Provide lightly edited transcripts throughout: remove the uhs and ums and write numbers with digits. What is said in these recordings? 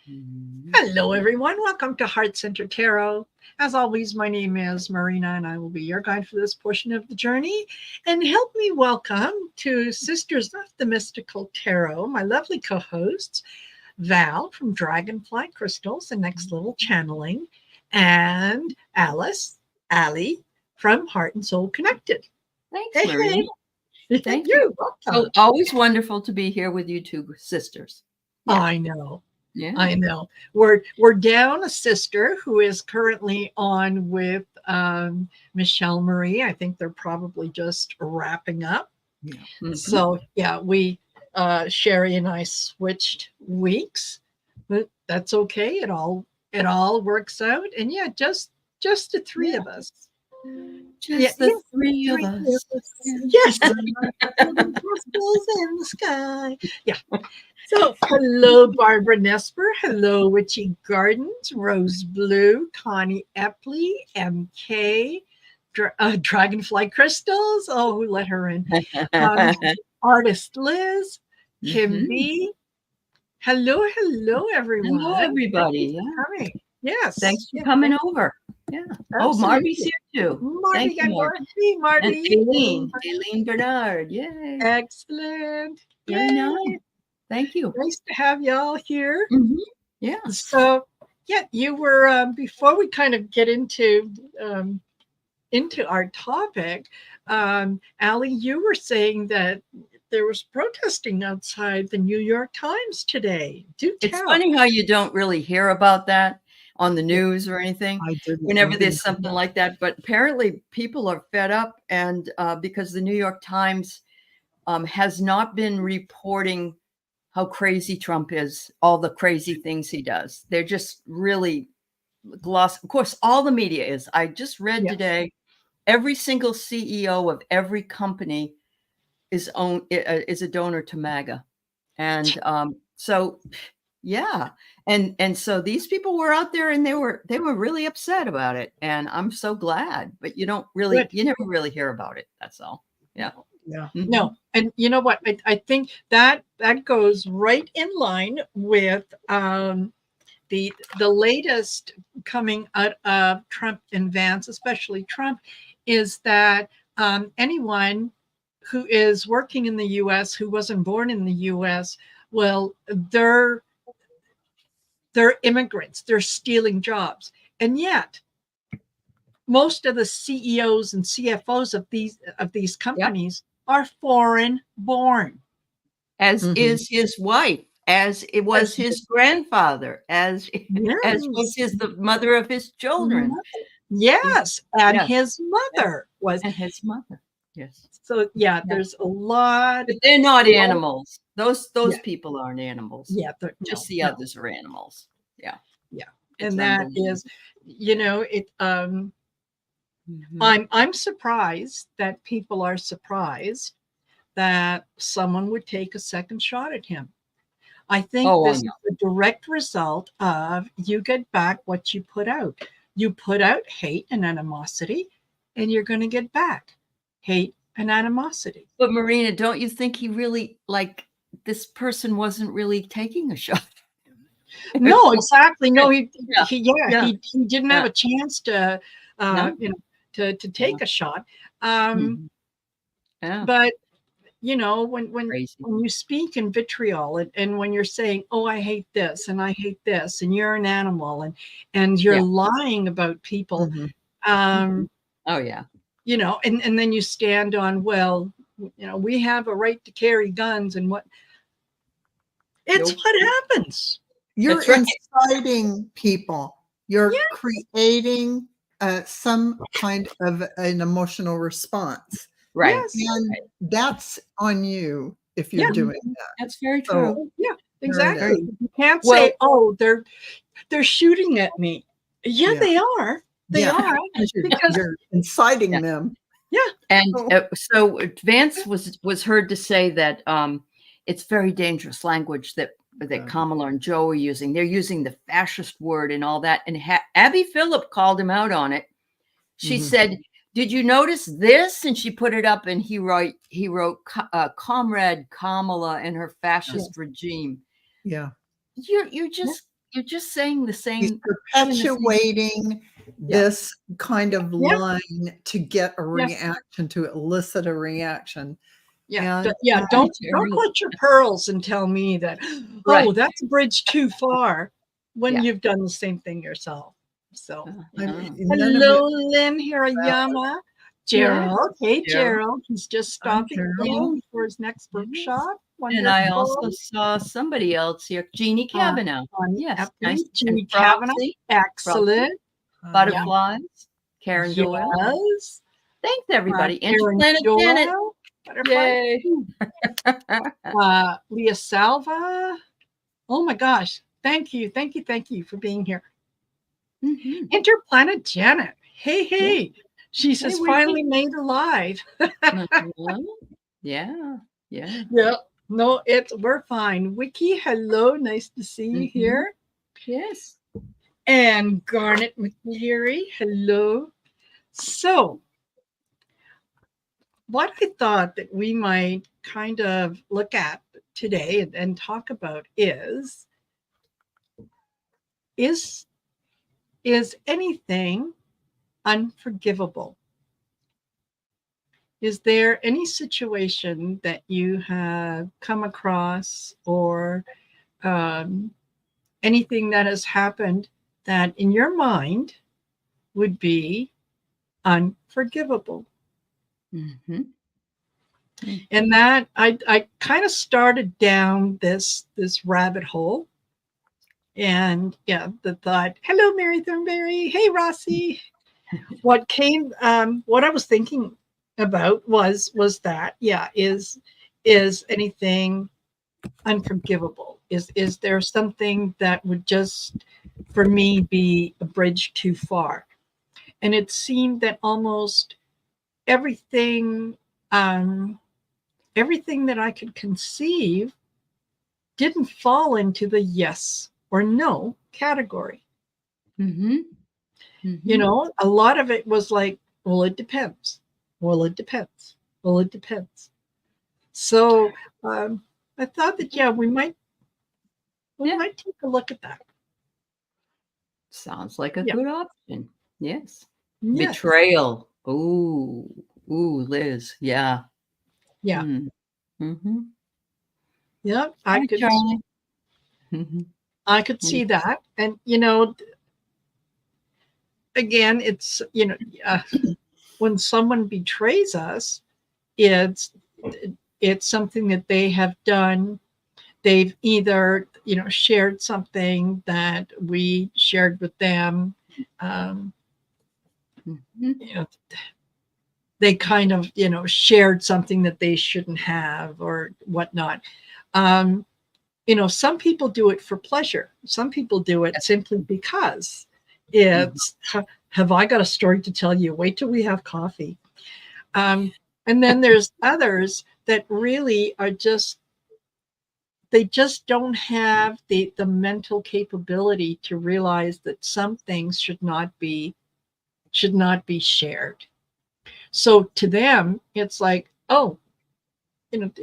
Hello, everyone. Welcome to Heart Center Tarot. As always, my name is Marina, and I will be your guide for this portion of the journey. And help me welcome to Sisters of the Mystical Tarot, my lovely co-hosts, Val from Dragonfly Crystals and Next Level Channeling, and Allie from Heart and Soul Connected. Thanks, Marina. Thank you. So always wonderful to be here with you two sisters. Yeah. I know. Yeah, I know. We're down a sister who is currently on with Michelle Marie. I think they're probably just wrapping up. Yeah. So yeah, we Sherry and I switched weeks, but that's okay. It all works out. And yeah, just the three of us. Just the three of us. Yes. Crystals in the sky. Yeah. So, hello, Barbara Nesper. Hello, Witchy Gardens, Rose Blue, Connie Epley, MK, Dragonfly Crystals. Oh, who let her in? Artist Liz, Kim B. Hello, everyone. Hello, everybody. Thanks for coming. Yes. Thanks for coming over. Yeah. Absolutely. Oh, Marty's here too. Marty, Thank you, Marty. And Aileen Bernard. Yay. Excellent. Very nice. Thank you. Nice to have y'all here. Yeah. So, yeah, you were before we kind of get into our topic, Allie, you were saying that there was protesting outside the New York Times today. It's funny how you don't really hear about that on the news or anything whenever there's something like that. But apparently people are fed up, and because the New York Times has not been reporting how crazy Trump is, all the crazy things he does. They're just really gloss. Of course, all the media is. I just read today, every single CEO of every company is a donor to MAGA. And so, yeah. And so these people were out there and they were really upset about it. And I'm so glad, but you never really hear about it. That's all. Yeah. Yeah. No. And you know what? I think that goes right in line with the latest coming out of Trump and Vance, especially Trump, is that anyone who is working in the U.S. who wasn't born in the U.S., well, they're immigrants. They're stealing jobs. And yet, most of the CEOs and CFOs of these companies are foreign born, as is his wife, as it was his grandfather, as was the mother of his children. Yes, and his mother was, and his mother. Yes. So yeah, there's a lot. But they're not animals. Those people aren't animals. Yeah, just the others are animals. Yeah, yeah, and that is, it. I'm surprised that people are surprised that someone would take a second shot at him. I think this is a direct result of you get back what you put out. You put out hate and animosity, and you're going to get back hate and animosity. But Marina, don't you think he really, this person wasn't really taking a shot? No, exactly. No, he didn't have a chance to to take a shot. But when you speak in vitriol and when you're saying, oh, I hate this and I hate this and you're an animal and you're lying about people. And then you stand on, well, we have a right to carry guns and what happens. You're inciting people. You're creating some kind of an emotional response. Right. And that's on you if you're doing that. That's very true. Yeah, exactly. You can't say, oh, they're shooting at me. Yeah, they are. They are. Because you're inciting them. Yeah. And so Vance was heard to say that it's very dangerous language that Kamala and Joe are using. They're using the fascist word and all that. And Abby Phillip called him out on it. She said, did you notice this? And she put it up and he wrote Comrade Kamala and her fascist regime. Yeah. You're just, you're just saying the same. He's perpetuating this kind of line to get a reaction, to elicit a reaction. Yeah, And, don't clutch your pearls and tell me that, oh, that's a bridge too far, when you've done the same thing yourself. So, hello, Lynn Hirayama. Gerald, hey, Gerald. He's just stopping in for his next workshop. Wonderful. And I also saw somebody else here, Jeannie Cavanaugh. Yes, nice. Jeannie Cavanaugh. Excellent. Butterflies. Karen Doyle. Yes. Thanks, everybody. Interplanet Janet. Yay. Leah Salva. Oh my gosh. Thank you for being here. Interplanet Janet. Hey. She says finally made alive. Yeah. No, we're fine. Wiki, hello. Nice to see you here. Yes. And Garnet McNeary, hello. So, what I thought that we might kind of look at today and talk about is anything unforgivable? Is there any situation that you have come across, or anything that has happened that in your mind would be unforgivable? And that I kind of started down this rabbit hole, and the thought, hello, Mary Thornberry, hey, Rossi. What I was thinking about was that is anything unforgivable? Is there something that would just, for me, be a bridge too far? And it seemed that almost everything that I could conceive didn't fall into the yes or no category. You know, a lot of it was like, well, it depends. So I thought that we might take a look at that. Sounds like a good option. Yes. Betrayal. Ooh, Liz. Yeah. Yeah. Yeah, I could see that. And again, it's when someone betrays us, it's something that they have done. They've either shared something that we shared with them. They kind of shared something that they shouldn't have, or whatnot. Some people do it for pleasure. Some people do it simply because it's, have I got a story to tell you? Wait till we have coffee. And then there's others that really are they just don't have the mental capability to realize that some things should not be shared. So to them, it's like, I didn't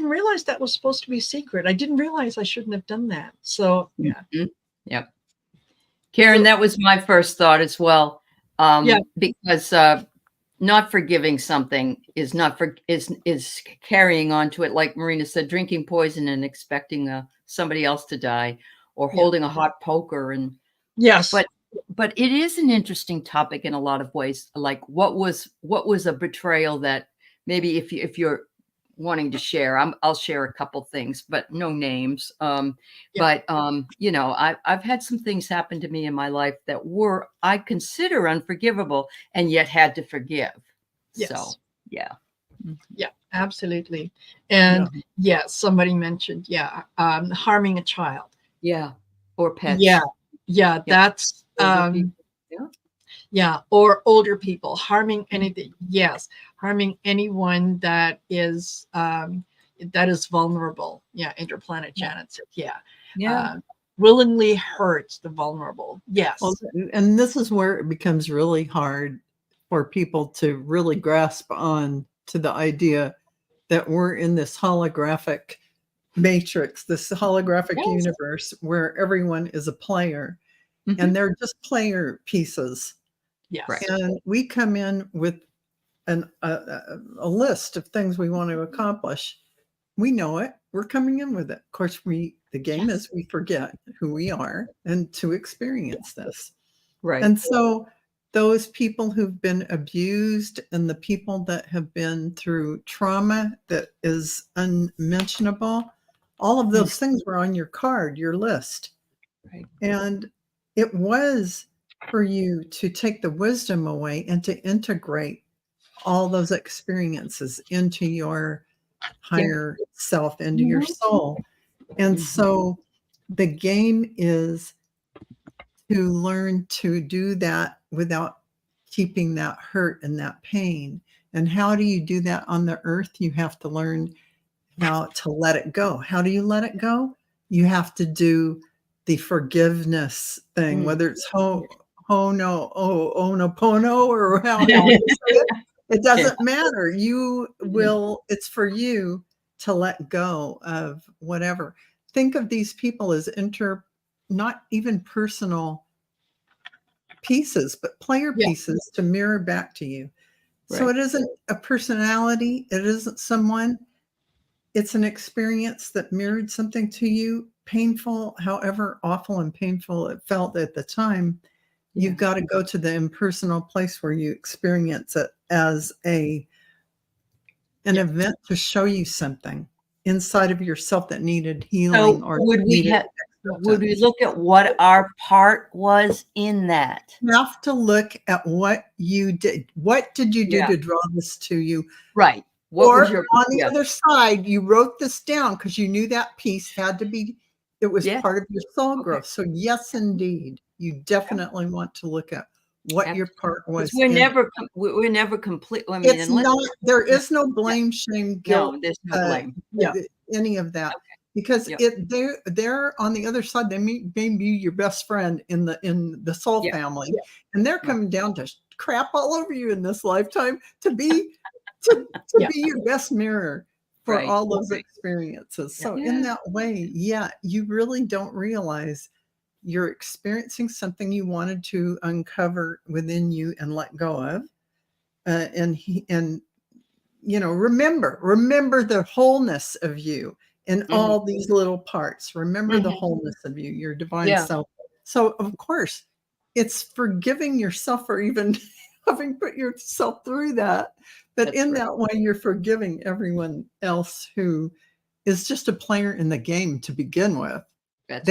realize that was supposed to be secret. I didn't realize I shouldn't have done that. So Yep. Karen, that was my first thought as well. Because not forgiving something is is carrying on to it. Like Marina said, drinking poison and expecting somebody else to die, or holding a hot poker. And but it is an interesting topic in a lot of ways. Like what was a betrayal that maybe if you're wanting to share, I'll share a couple things, but no names. But I've had some things happen to me in my life that I consider unforgivable, and yet had to forgive. Yes. So yeah, absolutely. And somebody mentioned harming a child. Or pets. That's or older people, harming anything. Harming anyone that is vulnerable. Interplanet Janet said, willingly hurts the vulnerable. Well, and this is where it becomes really hard for people to really grasp on to the idea that we're in this holographic matrix, this holographic universe where everyone is a player, and they're just player pieces. Yes. And we come in with a list of things we want to accomplish. We know it. We're coming in with it. Of course, the game is we forget who we are and to experience this. Right. And so those people who've been abused and the people that have been through trauma that is unmentionable, all of those things were on your card, your list. Right. And it was for you to take the wisdom away and to integrate all those experiences into your higher self, into your soul. And so the game is to learn to do that without keeping that hurt and that pain. And how do you do that on the earth? You have to learn how to let it go. How do you let it go? You have to do the forgiveness thing, whether it's Ho'oponopono or how it doesn't matter. You will, it's for you to let go of whatever. Think of these people as not even personal pieces, but player pieces to mirror back to you. Right. So it isn't a personality. It isn't someone. It's an experience that mirrored something to you, painful, however awful and painful it felt at the time. You've got to go to the impersonal place where you experience it as an event to show you something inside of yourself that needed healing. So or would we look at what our part was in that? You have to look at what you did. What did you do to draw this to you? Right. Or on the other side, you wrote this down because you knew that piece had to be, it was part of your soul growth. So yes, indeed, you definitely want to look at what your part was. We're never complete. I mean, it's not, there is no blame, shame, guilt. No, there's no blame. Any of that. Because they're on the other side, they may be your best friend in the soul family. And they're coming down to crap all over you in this lifetime to be be your best mirror for all those experiences. So in that way, you really don't realize you're experiencing something you wanted to uncover within you and let go of. And remember the wholeness of you in all these little parts. Remember the wholeness of you, your divine self. So of course, it's forgiving yourself for even having put yourself through that. But in that way, you're forgiving everyone else who is just a player in the game to begin with. There's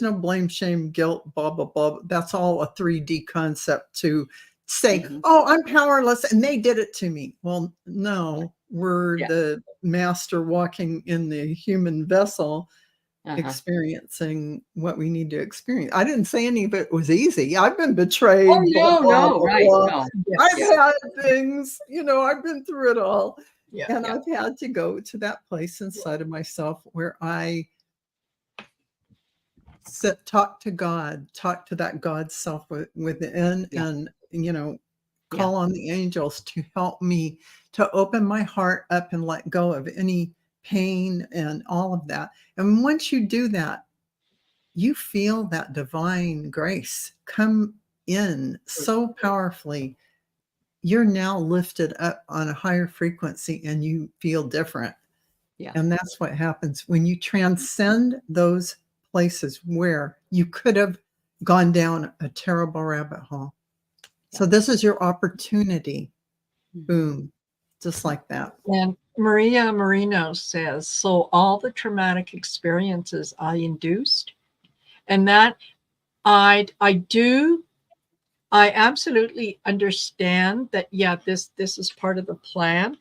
no blame, shame, guilt, blah, blah, blah. That's all a 3D concept to say, oh, I'm powerless and they did it to me. Well, no, we're the master walking in the human vessel, experiencing what we need to experience. I didn't say any of it was easy. I've been betrayed. Oh, no. I've had things, I've been through it all. And I've had to go to that place inside of myself where I talk to God, talk to that God self within, and call on the angels to help me to open my heart up and let go of any pain and all of that. And once you do that, you feel that divine grace come in so powerfully. You're now lifted up on a higher frequency and you feel different. And that's what happens when you transcend those places where you could have gone down a terrible rabbit hole. So this is your opportunity. Boom. Just like that. And Maria Marino says, so all the traumatic experiences I induced, and that I absolutely understand that, this is part of the plan.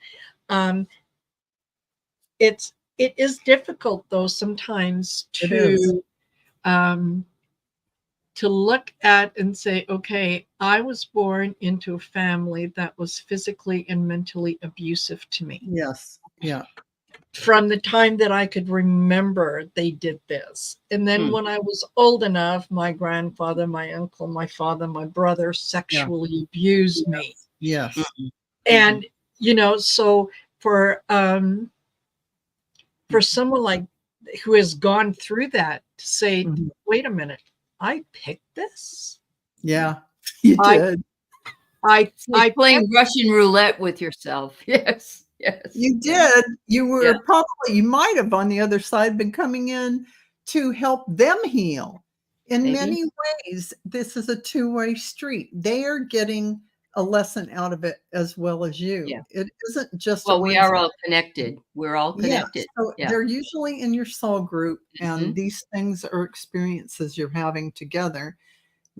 It is difficult though sometimes to look at and say, okay, I was born into a family that was physically and mentally abusive to me. Yes. Yeah. From the time that I could remember, they did this. And then when I was old enough, my grandfather, my uncle, my father, my brother sexually abused me. Yes. And, so for, for someone like who has gone through that to say, wait a minute, I picked this. Yeah, you did. It's like playing Russian roulette with yourself. Yes, yes. You did. You were probably, you might have on the other side been coming in to help them heal. In many ways, this is a two-way street. They are getting a lesson out of it as well as you. Yeah. It isn't just well, we are all connected. We're all connected. So they're usually in your soul group, and these things are experiences you're having together.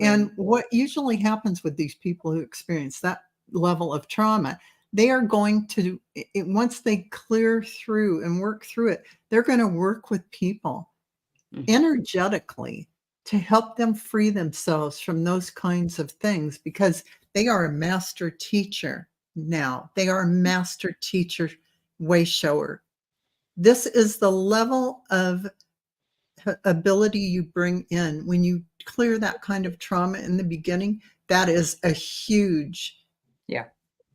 And what usually happens with these people who experience that level of trauma, they are going to, once they clear through and work through it, they're going to work with people energetically to help them free themselves from those kinds of things, because they are a master teacher now. They are a master teacher, way shower. This is the level of ability you bring in when you clear that kind of trauma in the beginning. That is a huge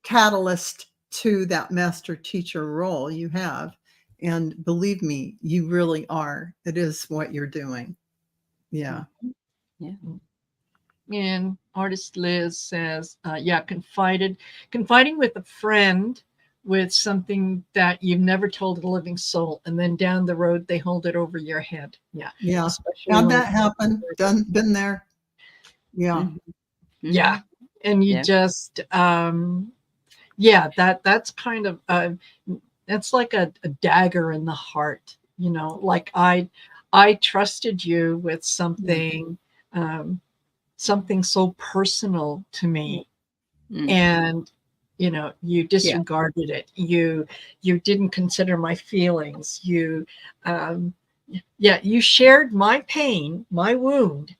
catalyst to that master teacher role you have. And believe me, you really are. It is what you're doing. Yeah. And artist Liz says, confiding with a friend with something that you've never told a living soul, and then down the road they hold it over your head. Yeah. How'd that happen? Been there. Yeah. Yeah. And you just that's kind of that's like a dagger in the heart, you know, like I trusted you with something something so personal to me, and you know, you disregarded it. You didn't consider my feelings. You you shared my pain, my wound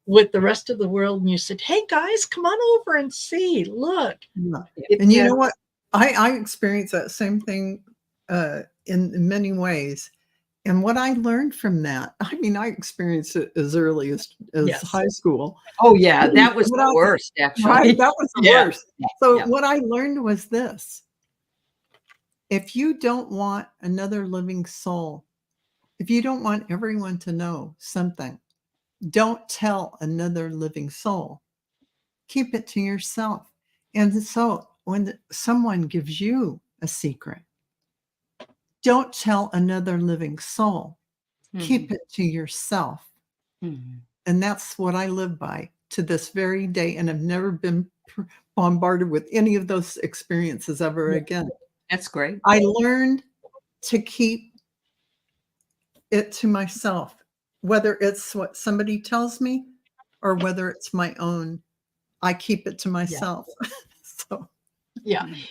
with the rest of the world, and you said, hey guys, come on over and see, look. And you know what, I experienced that same thing in many ways. And what I learned from that, I mean, I experienced it as early as high school. Oh yeah, that was the worst, actually. Right? That was the worst. So what I learned was this: if you don't want another living soul, if you don't want everyone to know something, don't tell another living soul. Keep it to yourself. And so when someone gives you a secret, don't tell another living soul. Keep it to yourself. And that's what I live by to this very day. And I've never been bombarded with any of those experiences ever again. That's great. I learned to keep it to myself, whether it's what somebody tells me or whether it's my own. I keep it to myself. So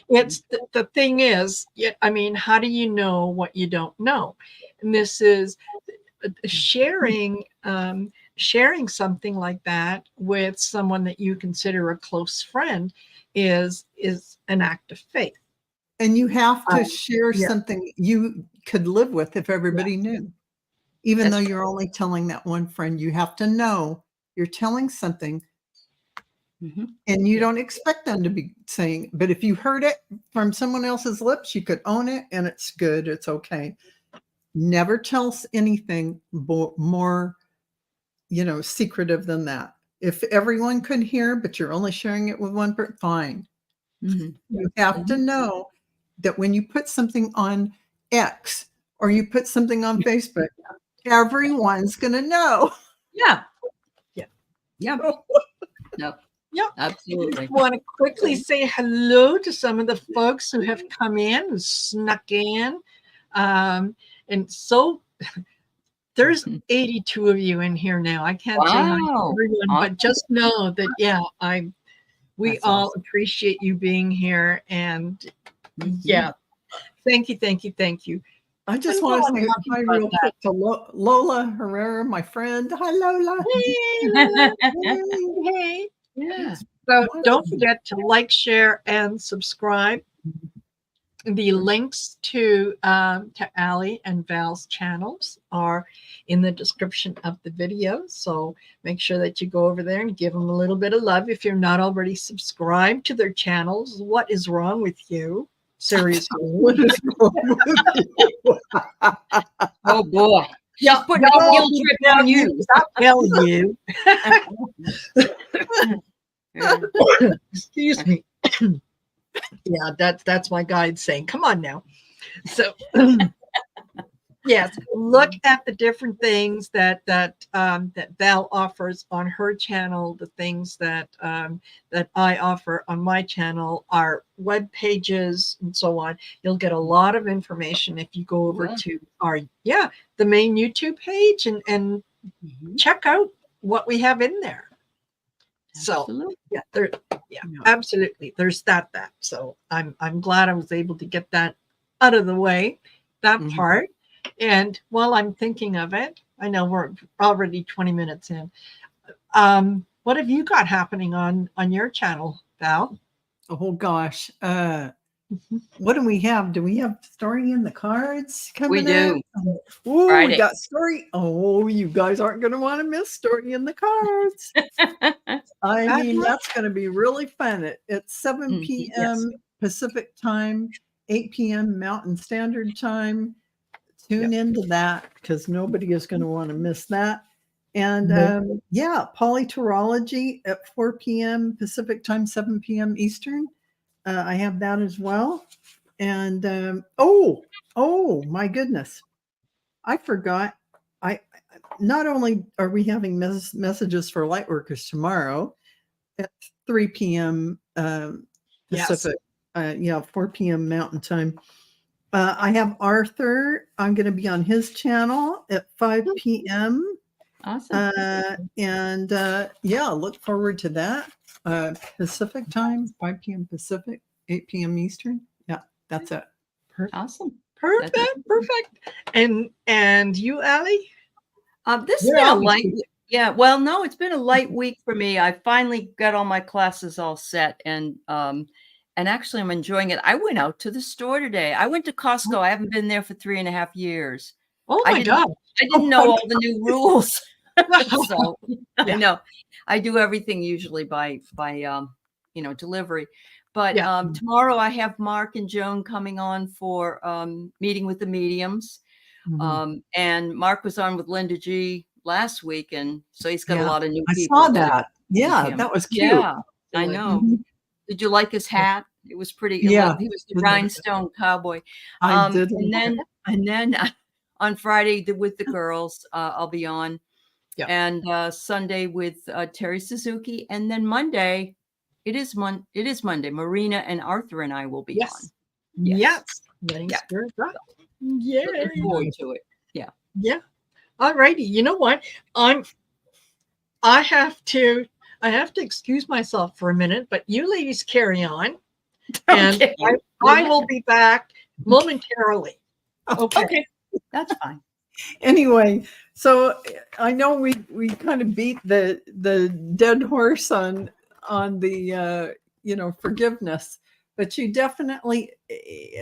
it's the thing is, I mean, how do you know what you don't know? And this is sharing something like that with someone that you consider a close friend is an act of faith. And you have to share something you could live with if everybody knew. Even though you're only telling that one friend, you have to know you're telling something. And you don't expect them to be saying, but if you heard it from someone else's lips, you could own it and it's good. It's okay. Never tell us anything more, you know, secretive than that. If everyone could hear, but you're only sharing it with one person, fine. You have to know that when you put something on X or you put something on Facebook, everyone's going to know. I Absolutely. want to quickly say hello to some of the folks who have come in and snuck in. And so there's 82 of you in here now. I can't say hi to everyone, but just know that, we all appreciate you being here. And thank you. I just want to say hi real quick to Lola Herrera, my friend. Hi, Lola. Hey, Lola. Hey. Yeah. So don't forget to like, share, and subscribe. The links to Allie and Val's channels are in the description of the video. So make sure that you go over there and give them a little bit of love. If you're not already subscribed to their channels, what is wrong with you? Seriously. What is wrong with you? Oh boy. Yeah, She's putting a guilt trip on you. Tell you. Yeah. Excuse me. Yeah, that's my guide saying, come on now. So yes, look at the different things that Val offers on her channel. The things that that I offer on my channel are web pages and so on. You'll get a lot of information if you go over to our the main YouTube page and check out what we have in there. Absolutely. So absolutely. There's that. So I'm glad I was able to get that out of the way, that part. And while I'm thinking of it, I know we're already 20 minutes in. What have you got happening on your channel, Val? Oh gosh. What do we have? Do we have story in the cards coming We do. Oh, Friday. we got story. Oh, you guys aren't going to want to miss story in the cards. I mean, that's going to be really fun. It's 7 p.m. Pacific time, 8 p.m. Mountain Standard Time. Tune into that because nobody is going to want to miss that. And polytorology at 4 p.m. Pacific time, 7 p.m. Eastern. I have that as well. And oh my goodness, I forgot. I not only are we having messages for lightworkers tomorrow at 3 p.m. Pacific, 4 p.m. Mountain Time. I have Arthur. I'm going to be on his channel at 5 p.m. Awesome. Look forward to that. Pacific time, 5 p.m. Pacific, 8 p.m. Eastern. Yeah, that's it. Awesome. Perfect. And you, Allie? This has been a light. Yeah. Well, no, it's been a light week for me. I finally got all my classes all set, and actually I'm enjoying it. I went out to the store today. I went to Costco. I haven't been there for 3.5 years. Oh my God. I didn't know all the new rules. So I know I do everything usually by delivery. But tomorrow I have Mark and Joan coming on for meeting with the mediums. And Mark was on with Linda G last week, and so he's got a lot of new people. I saw that. Yeah, that was cute. Yeah, I know. Did you like his hat? It was pretty. Yeah, he was the rhinestone cowboy. I did. And then on Friday with the girls, I'll be on. Yeah. And Sunday with Terry Suzuki, and then Monday, it is Monday. Marina and Arthur and I will be on. Yes. Letting spirit drop. Yeah. Looking forward to it. Yeah. Yeah. All righty. You know what? I have to excuse myself for a minute, but you ladies carry on. And I will be back momentarily. Okay. That's fine. Anyway, so I know we kind of beat the dead horse on the forgiveness, but you definitely,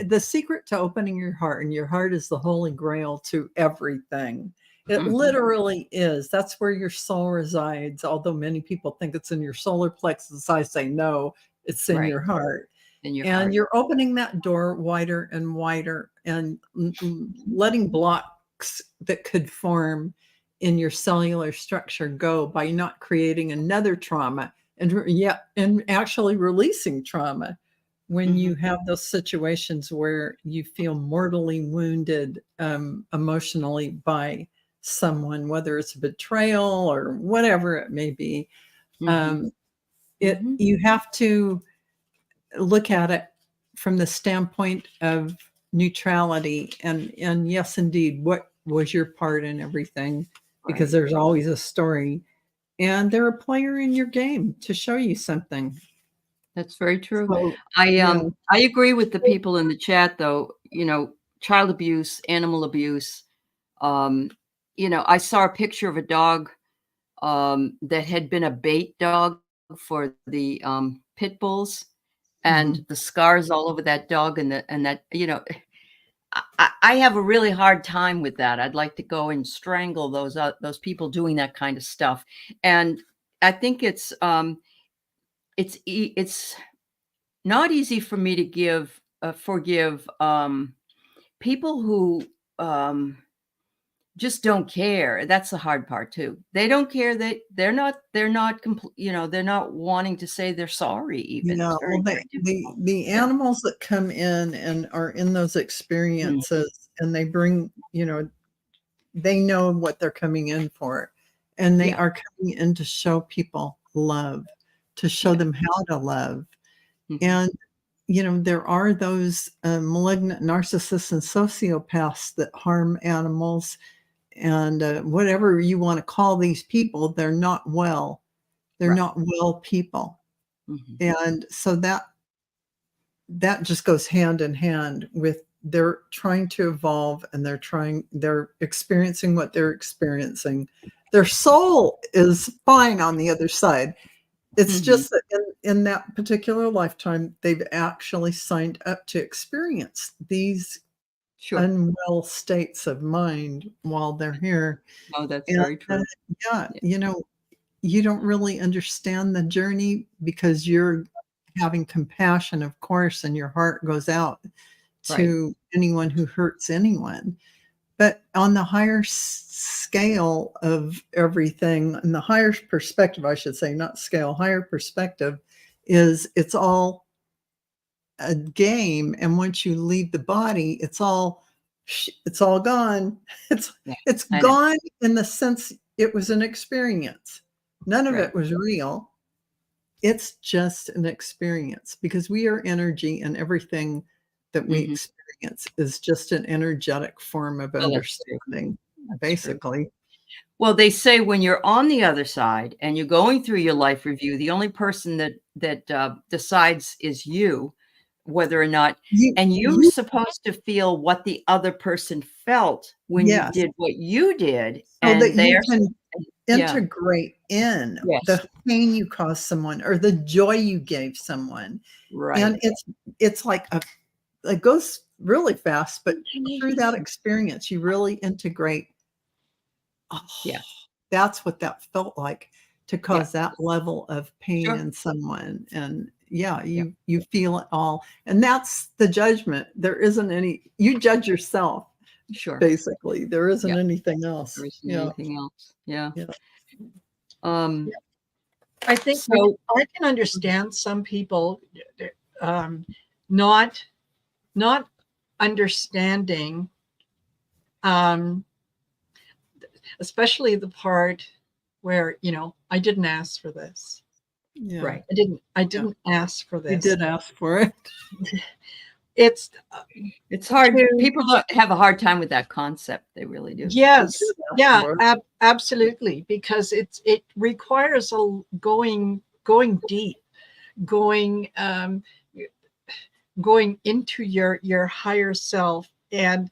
the secret to opening your heart, and your heart is the holy grail to everything. It literally is. That's where your soul resides. Although many people think it's in your solar plexus, I say no, it's in your heart. And you're opening that door wider and wider, and letting blocks that could form in your cellular structure go by not creating another trauma, and actually releasing trauma when you have those situations where you feel mortally wounded emotionally by someone, whether it's a betrayal or whatever it may be. You have to look at it from the standpoint of neutrality, and yes, indeed, what was your part in everything? Because there's always a story, and they're a player in your game to show you something. That's very true. So, I agree with the people in the chat, though. Child abuse, animal abuse. I saw a picture of a dog that had been a bait dog for the pit bulls, and the scars all over that dog, and that I have a really hard time with that. I'd like to go and strangle those people doing that kind of stuff. And I think it's not easy for me to give forgive people who just don't care. That's the hard part too. They don't care. They're not they're not wanting to say they're sorry even. Yeah, well, the animals that come in and are in those experiences, and they bring, they know what they're coming in for, and they are coming in to show people love, to show them how to love. And there are those malignant narcissists and sociopaths that harm animals, and whatever you want to call these people, they're not well. They're not well people. And so that just goes hand in hand with they're trying to evolve, and they're experiencing what they're experiencing. Their soul is fine on the other side. It's just that in that particular lifetime, they've actually signed up to experience these unwell states of mind while they're here. Oh, that's very true. You don't really understand the journey because you're having compassion, of course, and your heart goes out to anyone who hurts anyone. But on the higher scale of everything, and the higher perspective, I should say, not scale, higher perspective, is it's all a game. And once you leave the body, it's all gone. It's gone in the sense it was an experience. None of it was real. It's just an experience, because we are energy, and everything that we experience is just an energetic form of understanding, basically. Well, they say when you're on the other side and you're going through your life review, the only person that decides is you, whether or not, you're supposed to feel what the other person felt when you did what you did, so that you can integrate in the pain you caused someone or the joy you gave someone. And it's like it goes really fast, but through that experience, you really integrate. That's what that felt like, to cause that level of pain in someone. And you feel it all. And that's the judgment. There isn't any, you judge yourself. Basically, there isn't anything else. There isn't anything else. I think so. I can understand some people not understanding, especially the part where, I didn't ask for this. I didn't ask for this. You did ask for it. It's hard. People have a hard time with that concept. They really do. Yes. Absolutely. Because it requires going deep, going into your higher self, and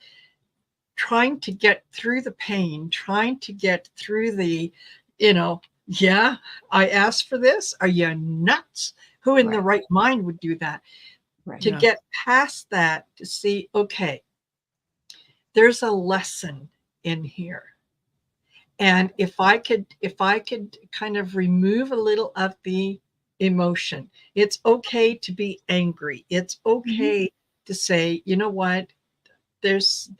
trying to get through the pain, trying to get through the, I asked for this. Are you nuts? Who in the right mind would do that? To get past that, to see, okay, there's a lesson in here. And if I could kind of remove a little of the emotion, it's okay to be angry. It's okay to say, you know what, there's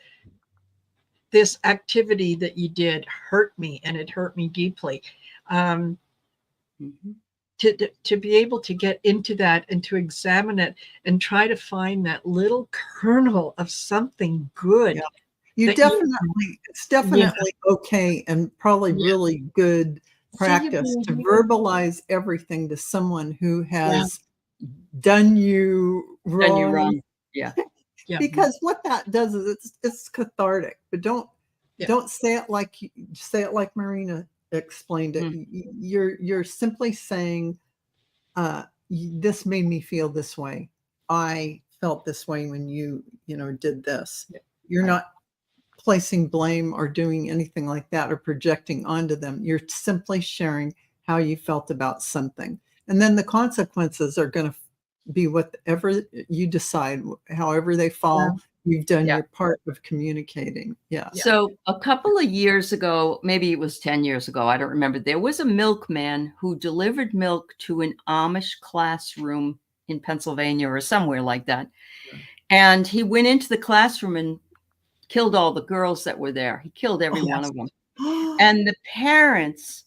this activity that you did hurt me, and it hurt me deeply. To be able to get into that and to examine it and try to find that little kernel of something good. It's definitely okay, and probably really good practice to verbalize everything to someone who has done you wrong. Because what that does is it's cathartic, but don't say it like Marina explained it. You're simply saying, this made me feel this way. I felt this way when you did this. You're not placing blame or doing anything like that or projecting onto them. You're simply sharing how you felt about something. And then the consequences are going to be whatever you decide, however they fall. You've done your part of communicating. So a couple of years ago, maybe it was 10 years ago, I don't remember, there was a milkman who delivered milk to an Amish classroom in Pennsylvania or somewhere like that. And he went into the classroom and killed all the girls that were there. He killed every one of them. And the parents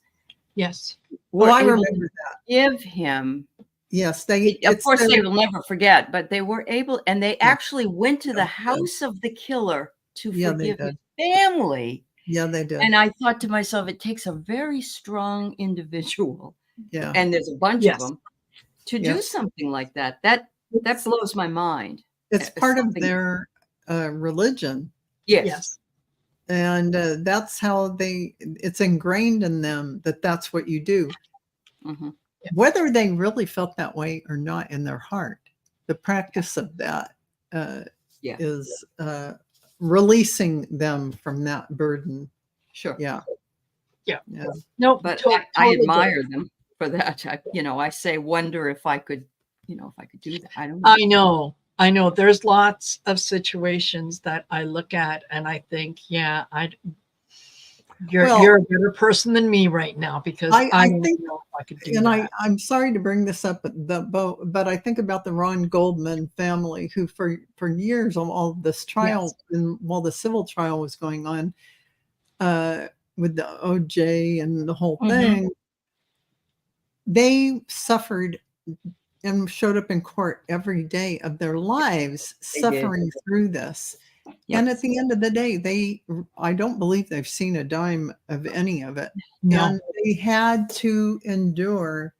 were I able remember to that. give him. Yes, Of course, they will never forget, but they were able, and they actually went to the house of the killer to forgive his family. Yeah, they did. And I thought to myself, it takes a very strong individual, and there's a bunch of them, to do something like that. That blows my mind. It's part of their religion. Yes. And that's how it's ingrained in them that that's what you do. Whether they really felt that way or not in their heart, the practice of that is releasing them from that burden. Sure. Yeah. No, but totally I admire them for that. I say, wonder if I could, if I could do that. I don't know. I know. There's lots of situations that I look at and I think, you're a better person than me right now, because I don't know if I could do that. I'm sorry to bring this up, but I think about the Ron Goldman family, who for years, all this trial, and while the civil trial was going on, with the OJ and the whole thing, they suffered and showed up in court every day of their lives, suffering through this. And at the end of the day, I don't believe they've seen a dime of any of it. No. And they had to endure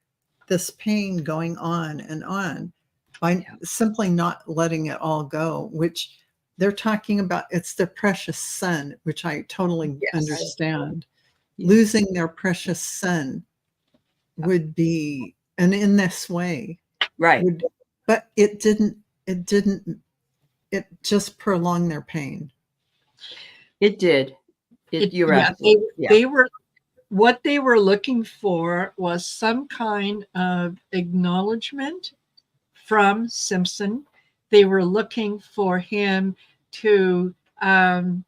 this pain going on by simply not letting it all go, which they're talking about. It's their precious son, which I totally understand. Losing their precious son would be, and in this way, but it just prolonged their pain. It did. You're right. They were, what they were looking for was some kind of acknowledgement from Simpson. They were looking for him to, they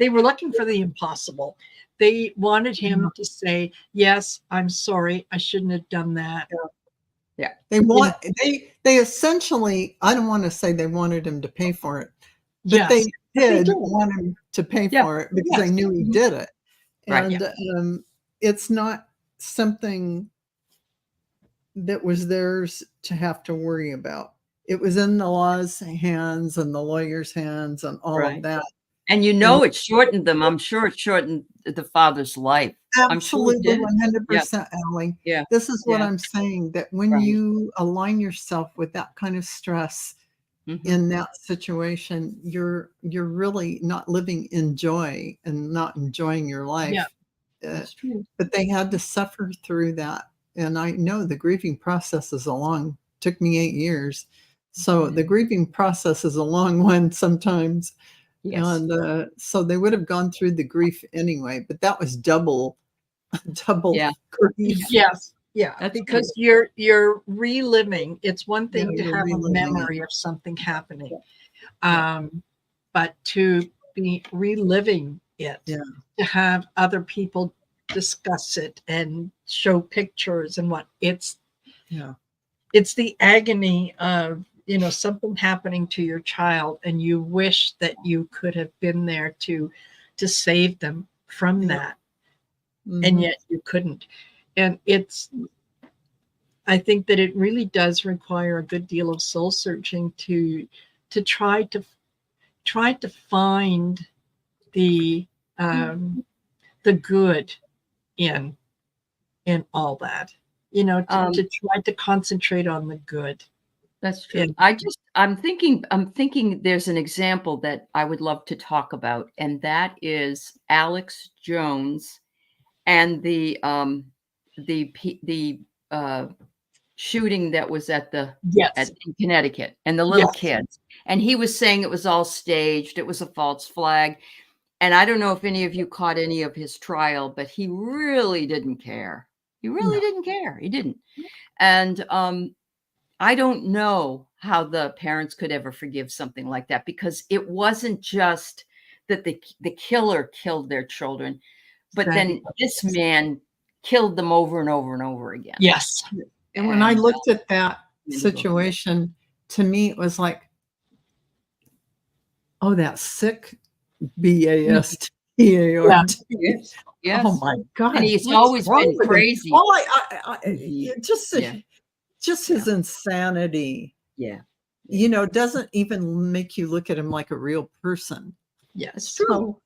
were looking for the impossible. They wanted him to say, yes, I'm sorry, I shouldn't have done that. They essentially, I don't want to say they wanted him to pay for it, but they did want him to pay for it because they knew he did it. And it's not something that was theirs to have to worry about. It was in the law's hands and the lawyer's hands and all of that. And it shortened them. I'm sure it shortened the father's life. Absolutely, 100%, Allie. This is what I'm saying, that when you align yourself with that kind of stress in that situation, you're really not living in joy and not enjoying your life. That's true. But they had to suffer through that. And I know the grieving process is took me 8 years. So the grieving process is a long one sometimes. And so they would have gone through the grief anyway, but that was double grief. Because you're reliving. It's one thing to have a memory of something happening, but to be reliving it, to have other people discuss it and show pictures and it's the agony of something happening to your child, and you wish that you could have been there to save them from that, and yet you couldn't. And I think that it really does require a good deal of soul searching to try to find the good in all that, to try to concentrate on the good. That's true. I'm thinking there's an example that I would love to talk about, and that is Alex Jones and the shooting that was in Connecticut, and the little kids. And he was saying it was all staged. It was a false flag. And I don't know if any of you caught any of his trial, but he really didn't care. He really didn't care. He didn't. And I don't know how the parents could ever forgive something like that, because it wasn't just that the killer killed their children, but then this man killed them over and over and over again. And when I looked at that situation, to me, it was like, Oh, that sick BASTEARD. Yes. Yes. Oh my God. And he's what's always wrong been with him? crazy. Well, Mhm. just Yeah. his insanity, Yeah. doesn't even make you look at him like a real person. Yes. It's true. So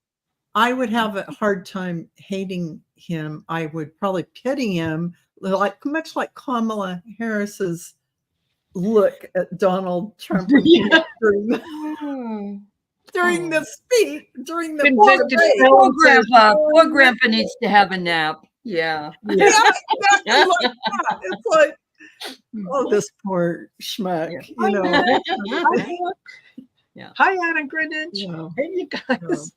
I would have a hard time hating him. I would probably pity him, much like Kamala Harris's look at Donald Trump Yeah. during the speech, during the Convicted debate. felon says, Poor grandpa needs to have a nap. Yeah. Yeah. Yeah, exactly like that. It's like, oh, this poor schmuck, I know. Yeah. Hi, Anna Greenwich. Yeah. Hey, you guys.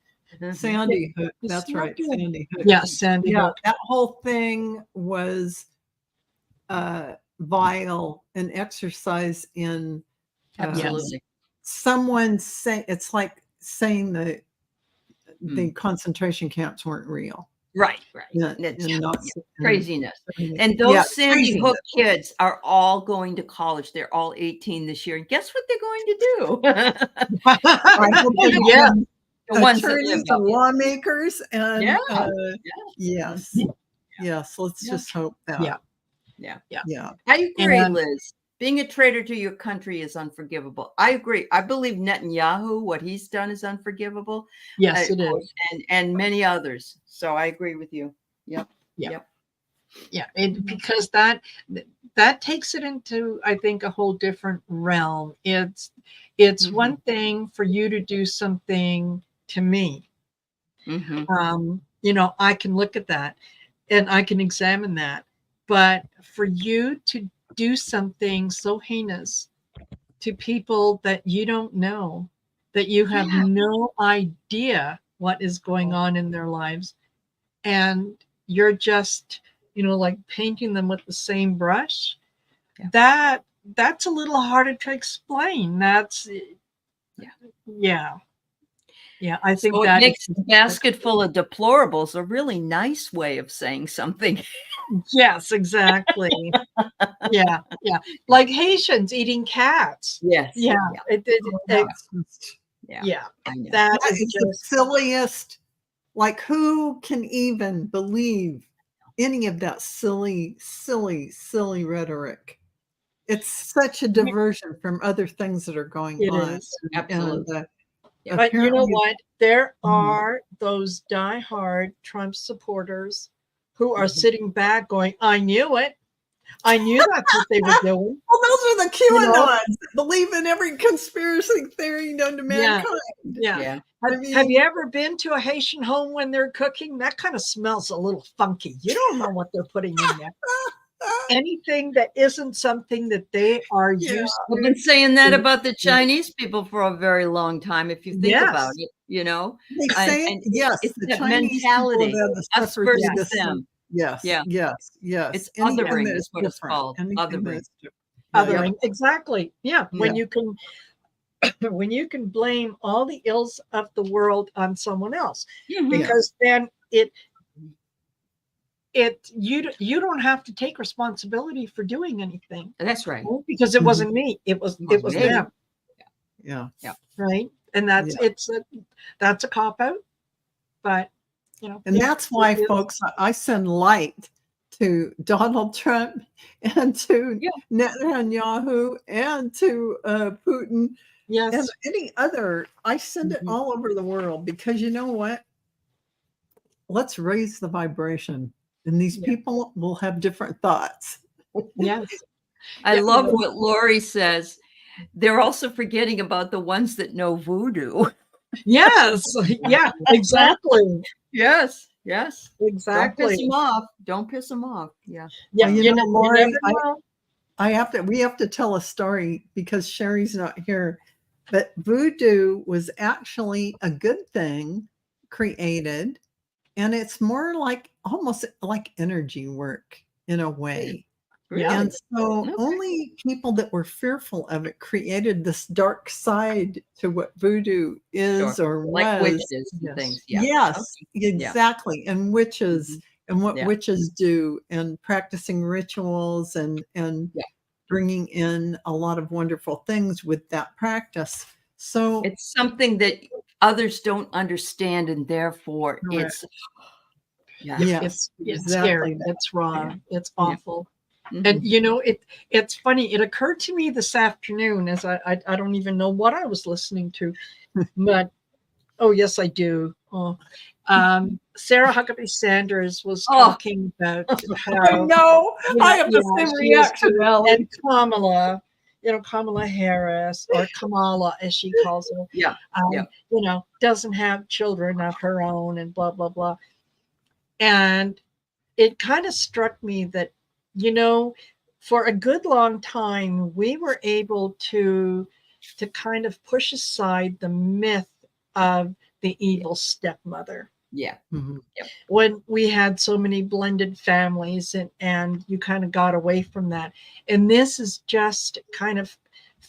Sandy Hook. It's That's not right, good. Sandy Hook. Yeah, Sandy Yeah, Hook. that whole thing was vile, an exercise in Absolutely. someone saying, it's like saying that the concentration camps weren't real. Right. Yeah, It's and not craziness. and And those yeah, Sandy Hook craziness. kids are all going to college. They're all 18 this year. And guess what they're going to do? I hope they Yeah. become The ones that attorneys live and up here. lawmakers, and Yeah. yes, yes. Let's Yeah. just hope that. Yeah. Yeah. I agree, And- Liz. Being a traitor to your country is unforgivable. I agree. I believe Netanyahu, what he's done is unforgivable. Yes, it Of is. course, and many others. So I agree with you. Yep. Yeah. Yep. Yeah, because that takes it into, I think, a whole different realm. It's one thing for you to do something to me. I can look at that and I can examine that, but for you to do something so heinous to people that you don't know, that you have no idea what is going on in their lives, and you're just like painting them with the same brush, that's a little harder to explain. That's I think So it that makes a basket full of deplorables a really nice way of saying something. yes, exactly. yeah like Haitians eating cats. Yes. Yeah. I know. That is just the silliest. Like, who can even believe any of that silly rhetoric? It's such a diversion from other things that are going It on. is. Absolutely. But you know what? There are those diehard Trump supporters who are sitting back going, I knew it. I knew that's what they were doing. Well, those are the QAnons that believe in every conspiracy theory known to mankind. Yeah. Have you ever been to a Haitian home when they're cooking? That kind of smells a little funky. You don't know what they're putting in there. Anything that isn't something that they are used to. I've been saying that about the Chinese people for a very long time. If you think about it, They say it, yes, it's the that Chinese mentality. people, the Us versus them. Yes. Yeah. Yes. It's Anything othering that is what it's different, called. anything Othering. Othering. Exactly. Yeah. When you can blame all the ills of the world on someone else, because then you don't have to take responsibility for doing anything. That's right. Because it wasn't me. It was them. Yeah. Right. And that's a cop out. But and that's why, folks, I send light to Donald Trump and to Netanyahu and to Putin. Yes. And any other. I send it all over the world, because you know what? Let's raise the vibration, and these people will have different thoughts. Yes. I love what Lori says. They're also forgetting about the ones that know voodoo. Yes. Yeah, exactly. Yes. Exactly. Don't piss them off. Yeah. Yeah. Well, Lori, you never know. we have to tell a story, because Sherry's not here. But voodoo was actually a good thing created, and it's more like almost like energy work in a way. Really? And so only people that were fearful of it created this dark side to what voodoo is or like was. witches and things. Yes, exactly. And witches and what witches do, and practicing rituals and bringing in a lot of wonderful things with that practice. So it's something that others don't understand, and therefore Correct. it's yes, it's exactly scary. that. It's wrong. It's Yeah. awful. And Mhm. it's funny. It occurred to me this afternoon as I don't even know what I was listening to, but oh yes, I do. Oh, Sarah Huckabee Sanders was Oh. talking about I how know. I have the yeah, same she is reaction, too. Ellie. And Kamala, Kamala Harris, or Kamala as she calls her, Yeah. Yeah. doesn't have children of her own, and blah blah blah. And it kind of struck me that, for a good long time, we were able to kind of push aside the myth of the evil stepmother Yeah. Mhm. when we had so many blended families, and you kind of got away from that. And this is just kind of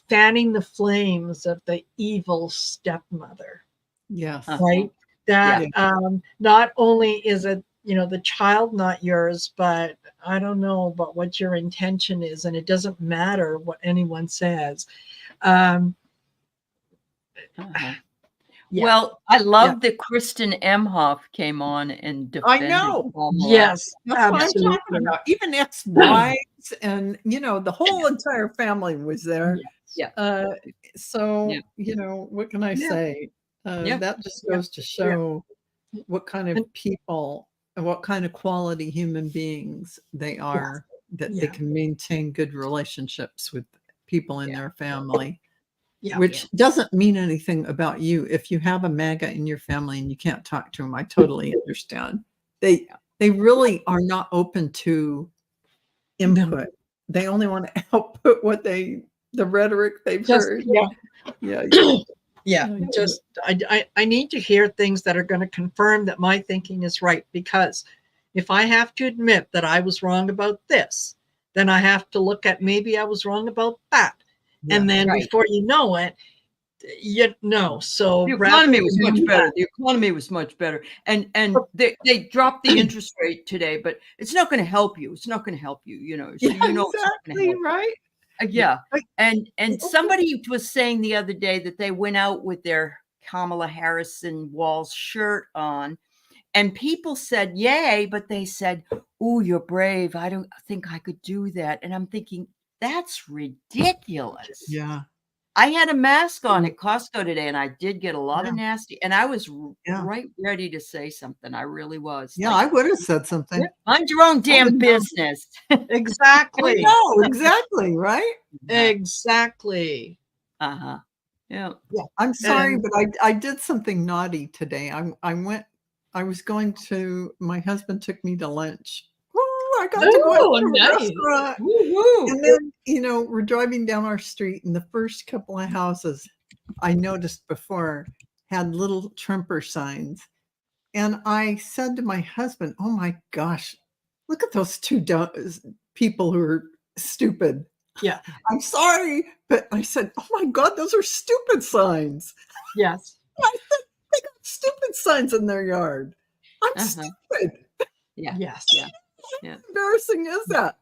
fanning the flames of the evil stepmother, Yes. right? That Yeah. not only is it, the child not yours, but I don't know about what your intention is, and it doesn't matter what anyone says. Um, yeah. Well, I love that Kristen Emhoff came on and I defended know. Kamala. Yes, That's what I'm talking absolutely. about. Even ex-wives and, the whole entire family was there. Yeah. So, Yeah. what can I Yeah. say? Yeah. That just Yeah. goes to show what kind of people and what kind of quality human beings they are, that they Yeah. can maintain good relationships with people in their family. Yeah. Which doesn't mean anything about you. If you have a MAGA in your family and you can't talk to them, I totally understand. They really are not open to input. They only want to output the rhetoric they've heard. Yeah. Just I need to hear things that are going to confirm that my thinking is right, because if I have to admit that I was wrong about this, then I have to look at maybe I was wrong about that. And then before you know it, so the rather economy was than much do better. that- The economy was much better. And they dropped the interest rate today, but it's not going to help you. It's not going to help you, so it's not going to Exactly, help. right? Yeah. And somebody was saying the other day that they went out with their Kamala Harrison Walls shirt on, and people said, yay, but they said, "Ooh, you're brave. I don't think I could do that." And I'm thinking, that's ridiculous. Yeah. I had a mask on at Costco today, and I did get a lot of nasty, and I was Yeah. right ready to say something. I really was. Yeah, I would have said something. Mind your own damn business. Exactly. No, exactly, right? Exactly. Uh-huh. Yeah. I'm sorry, but I did something naughty today. I was going to, my husband took me to lunch. Woo, I got to go out to a restaurant. Woo-hoo. And then, we're driving down our street, and the first couple of houses I noticed before had little Trumper signs. And I said to my husband, "Oh my gosh, look at those two people who are stupid." Yeah. I'm sorry, but I said, "Oh my God, those are stupid signs." Yes. I said, "They got stupid signs in their yard. I'm stupid." Yeah. Yes. Yeah. How embarrassing is that?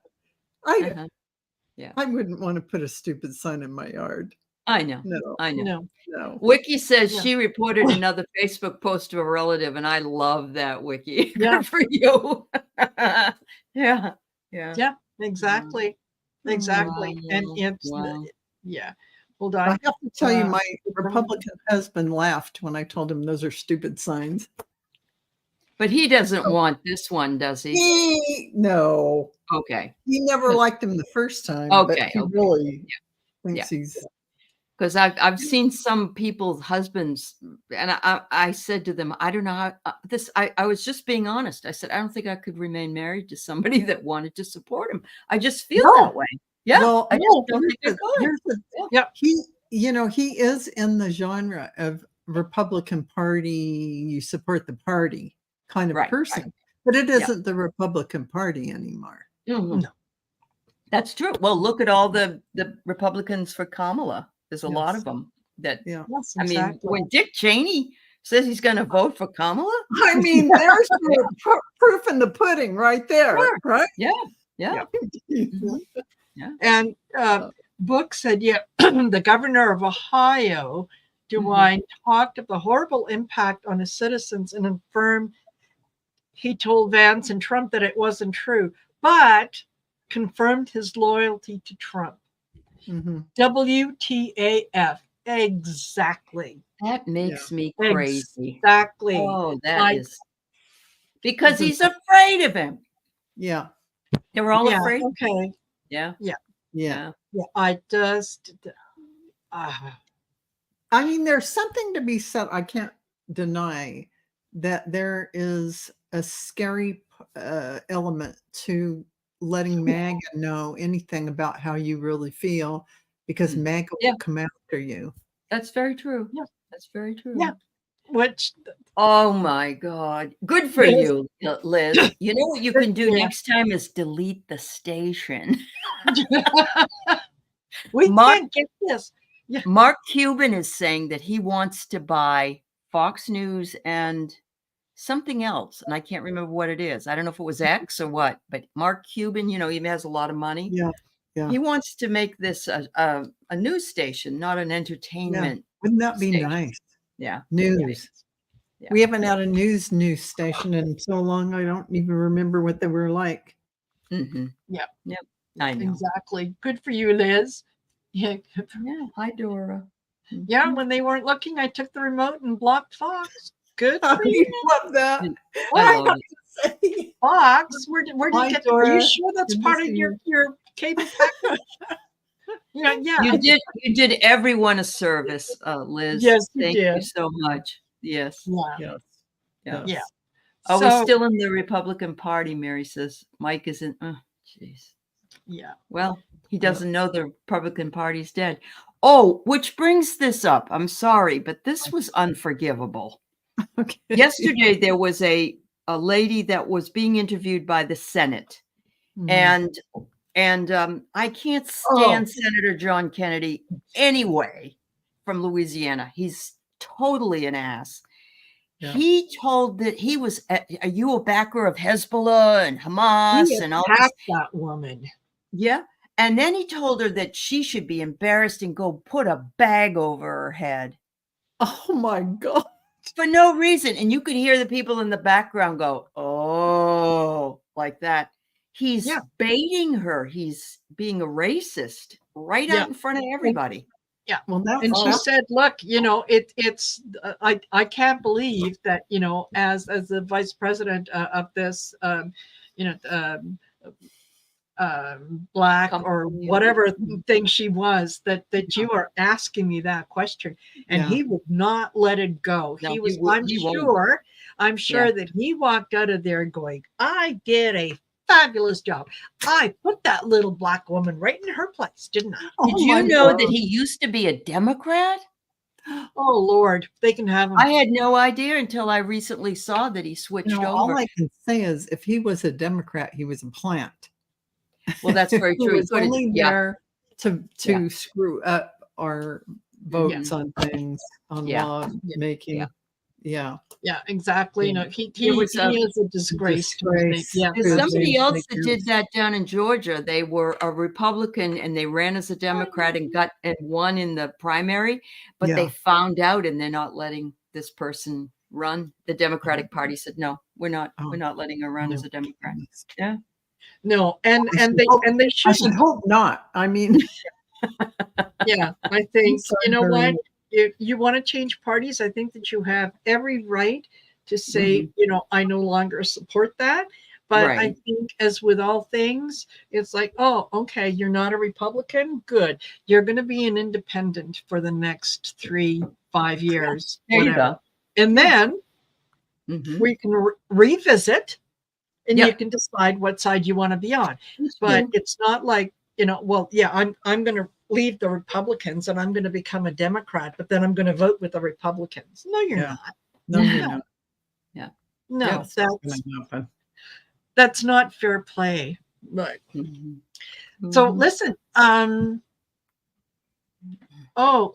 Yeah. I wouldn't want to put a stupid sign in my yard. I know. No. I know. No. Wiki says she reported another Facebook post to a relative, and I love that, Wiki. Yeah. Good for you. Yeah. Yeah, exactly. Exactly. And it's Hold on. I have to tell you, my Republican husband laughed when I told him those are stupid signs. But he doesn't want this one, does he? No. Okay. He never liked him the first time, but he really thinks he's. Because I've seen some people's husbands, and I said to them, I don't know how I was just being honest. I said, I don't think I could remain married to somebody that wanted to support him. I just feel that way. Yeah. Well, I just don't think I could. He is in the genre of Republican Party, you support the party kind of person, but it isn't the Republican Party anymore. No. That's true. Well, look at all the Republicans for Kamala. There's a lot of them that, Yes, I mean, when Dick Cheney says he's going to vote for Kamala. I mean, there's proof in the pudding right there, right? Yeah. And Book said, the governor of Ohio DeWine talked of the horrible impact on his citizens and affirmed he told Vance and Trump that it wasn't true, but confirmed his loyalty to Trump. WTAF. Exactly. That makes me crazy. Exactly. Oh, that is because he's afraid of him. Yeah. They're all afraid. Okay. Yeah. I just, I mean, there's something to be said. I can't deny that there is a scary element to letting MAGA know anything about how you really feel, because MAGA will come after you. That's very true. Yeah. That's very true. Yeah. Which, oh my God. Good for you, Liz. You know what you can do next time is delete the station. We can't get this. Yeah. Mark Cuban is saying that he wants to buy Fox News and something else, and I can't remember what it is. I don't know if it was X or what, but Mark Cuban, you know, he has a lot of money. Yeah. He wants to make this a news station, not an entertainment. Wouldn't that be station. nice? Yeah. News. Yeah. We haven't had a news station in so long. I don't even remember what they were like. Yeah. I know. Exactly. Good for you, Liz. Yeah. Hi, Dora. Yeah. When they weren't looking, I took the remote and blocked Fox. Good for you. Love that. I love it. Fox, where did you get? Are you sure that's part of your cable package? You did everyone a service, Liz. Yes, thank you so much. Yes. Yeah. Oh, we're still in the Republican Party. Mary says Mike isn't. Oh, jeez. Yeah. Well, he doesn't know the Republican Party's dead. Oh, which brings this up. I'm sorry, but this was unforgivable. Okay. Yesterday, there was a lady that was being interviewed by the Senate, and I can't stand Senator John Kennedy anyway from Louisiana. He's totally an ass. Yeah. He told that he was, are you a backer of Hezbollah and Hamas and all this? That woman. Yeah. And then he told her that she should be embarrassed and go put a bag over her head. Oh my God. For no reason. And you could hear the people in the background go, oh, like that. He's baiting her. He's being a racist right out in front of everybody. Yeah. Well, she said, look, you know, it's, I can't believe that, you know, as the vice president of this, black or whatever thing she was, that you are asking me that question, and he would not let it go. No, I'm sure that he walked out of there going, I did a fabulous job. I put that little black woman right in her place, didn't I? Did you know that he used to be a Democrat? Oh Lord, they can have him. I had no idea until I recently saw that he switched over. All I can say is, if he was a Democrat, he was a plant. Well, that's very true. He was only there to screw up our votes on things, on law making. Yeah, exactly. No, he is a disgrace. Yeah, there's somebody else that did that down in Georgia. They were a Republican and they ran as a Democrat and won in the primary, but they found out and they're not letting this person run. The Democratic Party said, no, we're not letting her run as a Democrat. Yeah. No, and they should. I should hope not. I mean, I think you know what. If you want to change parties, I think that you have every right to say, you know, I no longer support that. But I think, as with all things, it's like, oh, okay, you're not a Republican. Good. You're going to be an independent for the next 3-5 years. There you go. And then we can revisit and you can decide what side you want to be on. But it's not like, you know, well, I'm going to leave the Republicans and I'm going to become a Democrat, but then I'm going to vote with the Republicans. No, you're not. No, you're not. Yeah. No, that's not fair play. But so listen,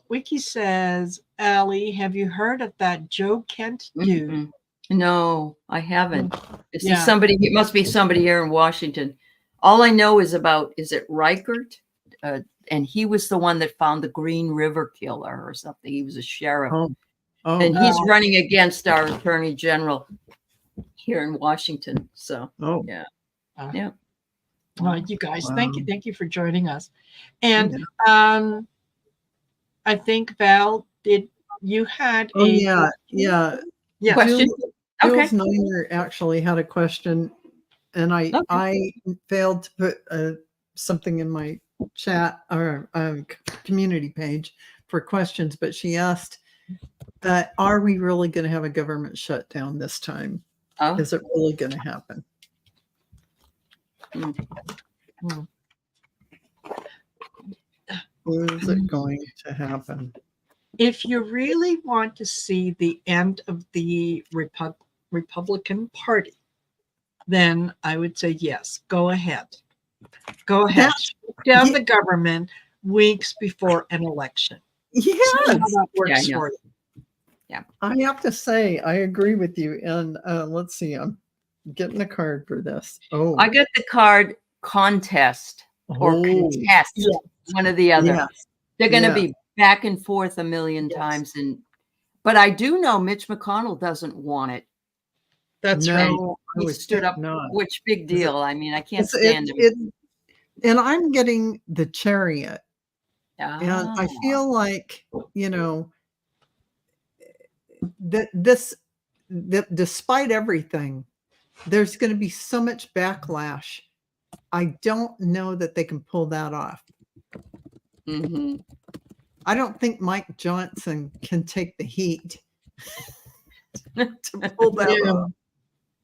Wiki says, Allie, have you heard of that Joe Kent dude? No, I haven't. It must be somebody here in Washington. All I know is it Reichert? and he was the one that found the Green River killer or something. He was a sheriff. And he's Oh. running against our attorney general here in Washington. So, yeah. Yeah. Well, you guys, Wow. thank you for joining us. And I think Val, did you had yeah. Question? Jules Niner actually had a question, and I failed to put something in my chat or community page for questions, but she asked, are we really going to have a government shutdown this time? Is it really going to happen? Is it going to happen? If you really want to see the end of the Republican Party, then I would say yes, go ahead. Go ahead. Shut down the government weeks before an election. Yes. See how that works for you. Yeah. I have to say, I agree with you. And let's see, I'm getting a card for this. Oh, I got the card contest or contest, one or the other. Yes. They're going to be back and forth a million times. But I do know Mitch McConnell doesn't want it. That's right. He stood up, which big deal. I mean, I can't stand him. And I'm getting the chariot. And I feel like, that despite everything, there's going to be so much backlash. I don't know that they can pull that off. I don't think Mike Johnson can take the heat to pull that off.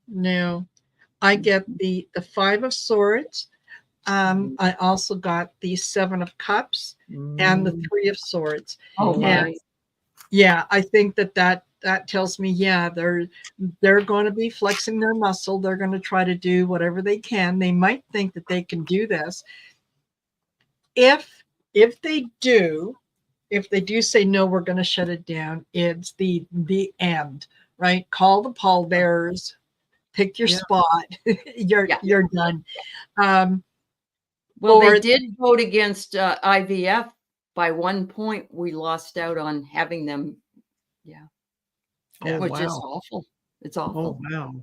No, I get the 5 of Swords. I also got the 7 of Cups and the 3 of Swords. And I think that tells me, they're going to be flexing their muscle. They're going to try to do whatever they can. They might think that they can do this. If they do say no, we're going to shut it down, it's the end, right? Call the pallbearers, pick your spot. You're done. Well, they did vote against IVF. By 1 point, we lost out on having them. Which is awful. It's awful. Oh, wow.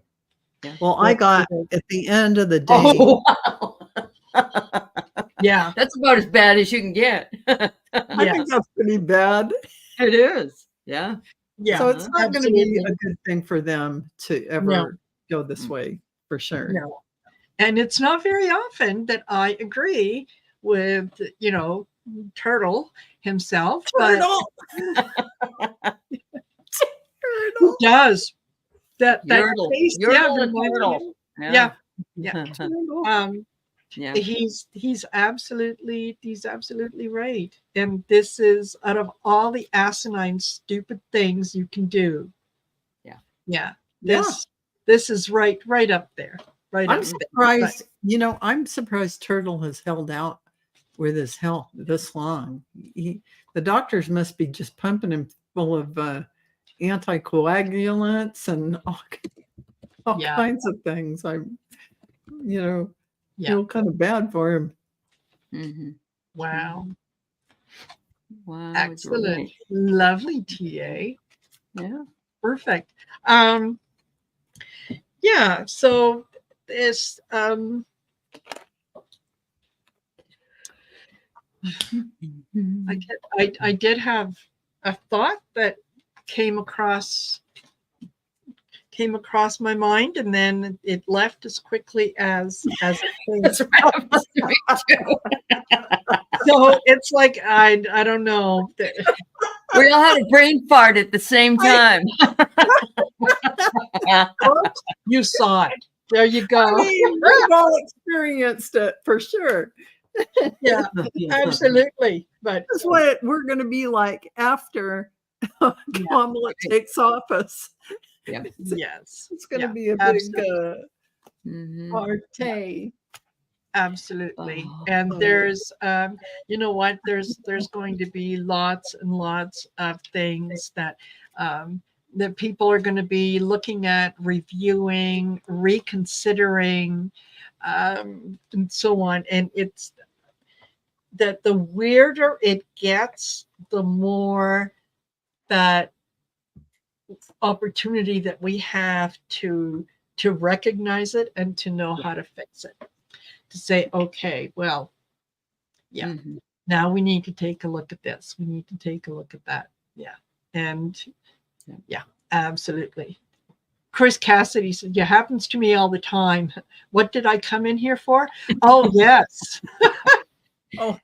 Yeah. Well, I got at the end of the day. Oh, wow. That's about as bad as you can get. I think that's pretty bad. It is. Yeah. So it's not going to be a good thing for them to ever go this way, for sure. No. And it's not very often that I agree with, Turtle himself. Turtle. But who does that? Turtle. He's absolutely right. And this is, out of all the asinine, stupid things you can do. This is right up there. I'm surprised. I'm surprised Turtle has held out with his health this long. The doctors must be just pumping him full of anticoagulants and all kinds of things. Feel kind of bad for him. Wow. Wow. Excellent. Lovely, TA. Yeah. Perfect. So this I did have a thought that came across my mind, and then it left as quickly as it came. So it's like I don't know. We all had a brain fart at the same time. You saw it. There you go. We've all experienced it for sure. Yeah, absolutely. But that's what we're going to be like after Kamala takes office. Yes, it's going to be a big party. Absolutely. And there's there's going to be lots and lots of things that that people are going to be looking at, reviewing, reconsidering, and so on. And that the weirder it gets, the more that opportunity that we have to recognize it and to know how to fix it. To say, okay, well, yeah, now we need to take a look at this. We need to take a look at that. Yeah. And yeah, absolutely. Chris Cassidy said, yeah, happens to me all the time. What did I come in here for? Oh, yes. Oh,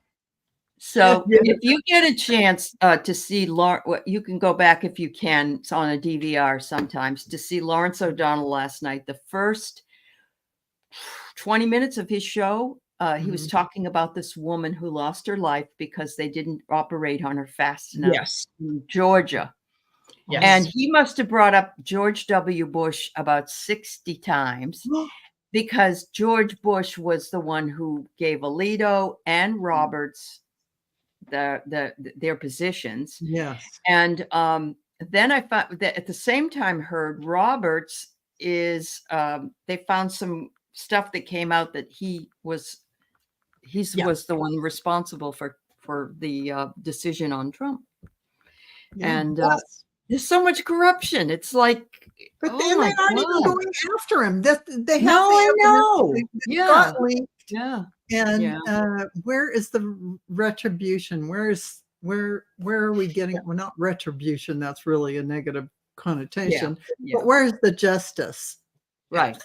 so if you get a chance to see Lawrence, you can go back if you can. It's on a DVR sometimes to see Lawrence O'Donnell last night. The first 20 minutes of his show, he was talking about this woman who lost her life because they didn't operate on her fast enough in Georgia. Yes. And he must have brought up George W. Bush about 60 times because George Bush was the one who gave Alito and Roberts their positions. Yes. And then I found that at the same time heard Roberts is they found some stuff that came out that he was the one responsible for the decision on Trump. And there's so much corruption. It's like, but then they're not even going after him. They have I know. Yeah. Yeah. And where is the retribution? Where are we getting? Well, not retribution. That's really a negative connotation. But where's the justice? Right.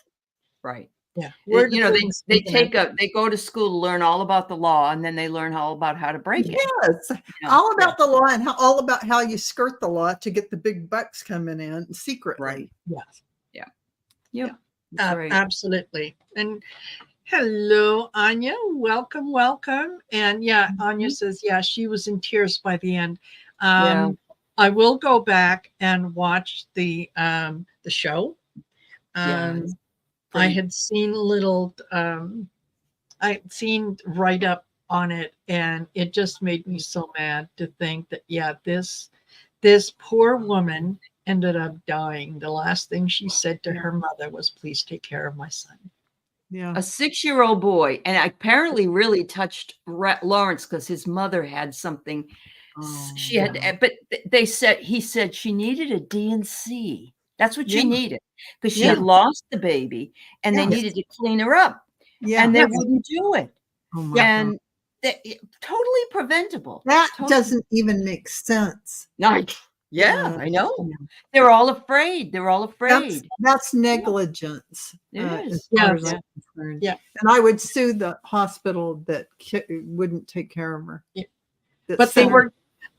Right. Yeah. They go to school to learn all about the law, and then they learn all about how to break it. Yes. All about the law and all about how you skirt the law to get the big bucks coming in secretly. Right. Yes. Yeah. Yep. Right. Absolutely. And hello, Anya. Welcome. And Anya says, she was in tears by the end. I will go back and watch the show. I had seen I'd seen write up on it, and it just made me so mad to think that, this poor woman ended up dying. The last thing she said to her mother was, please take care of my son. Yeah. A 6-year-old boy, and apparently really touched Lawrence because his mother had something. She had, but he said she needed a D&C. That's what she needed because she had lost the baby, and they needed to clean her up, and they wouldn't do it. And totally preventable. That doesn't even make sense. I know. They're all afraid. That's negligence. It is. And I would sue the hospital that wouldn't take care of her. But they were.